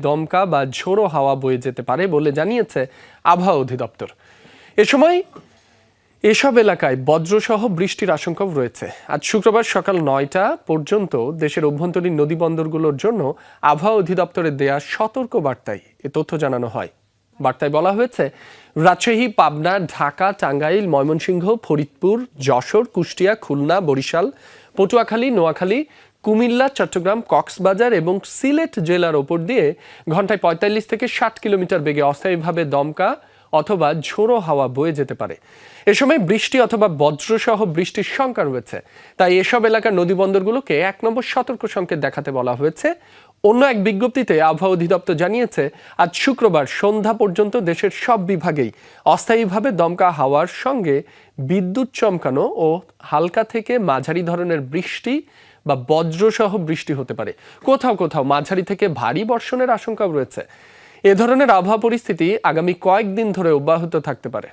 দমকা বা ঝোড়ো হাওয়া বয়ে যেতে পারে বলে জানিয়েছে আবহাওয়া অধিদপ্তর। এ সময় এসব এলাকায় বজ্রসহ বৃষ্টির আশঙ্কাও রয়েছে। আজ শুক্রবার সকাল ৯টা পর্যন্ত দেশের অভ্যন্তরীণ নদীবন্দরগুলোর জন্য আবহাওয়া অধিদপ্তরের দেয়া সতর্ক বার্তায় এ তথ্য জানানো হয়। বার্তায় বলা হয়েছে, রাজশাহী, পাবনা, ঢাকা, টাঙ্গাইল, ময়মনসিংহ, ফরিদপুর, যশোর, কুষ্টিয়া, খুলনা, বরিশাল, পটুয়াখালী, নোয়াখালী, কুমিল্লা, চট্টগ্রাম, কক্সবাজার এবং সিলেট জেলার ওপর দিয়ে ঘন্টায় ৪৫ থেকে ৬০ কিলোমিটার বেগে অস্থায়ীভাবে দমকা অথবা ঝোড়ো হাওয়া বয়ে যেতে পারে। এ সময় বৃষ্টি অথবা বজ্রসহ বৃষ্টির শঙ্কা রয়েছে। তাই এসব এলাকার নদীবন্দরগুলোকে ১ নম্বর সতর্ক সংকেত দেখাতে বলা হয়েছে। অন্য এক বিজ্ঞপ্তিতে আবহাওয়া অধিদপ্তর জানিয়েছে, আজ শুক্রবার সন্ধ্যা পর্যন্ত দেশের সব বিভাগেই অস্থায়ীভাবে দমকা হাওয়ার সঙ্গে বিদ্যুৎ চমকানো ও হালকা থেকে মাঝারি ধরনের বৃষ্টি বা বজ্রসহ বৃষ্টি হতে পারে। কোথাও কোথাও মাঝারি থেকে ভারী বর্ষণের আশঙ্কাও রয়েছে। এ ধরনের আবহাওয়া পরিস্থিতি আগামী কয়েকদিন ধরে অব্যাহত থাকতে পারে।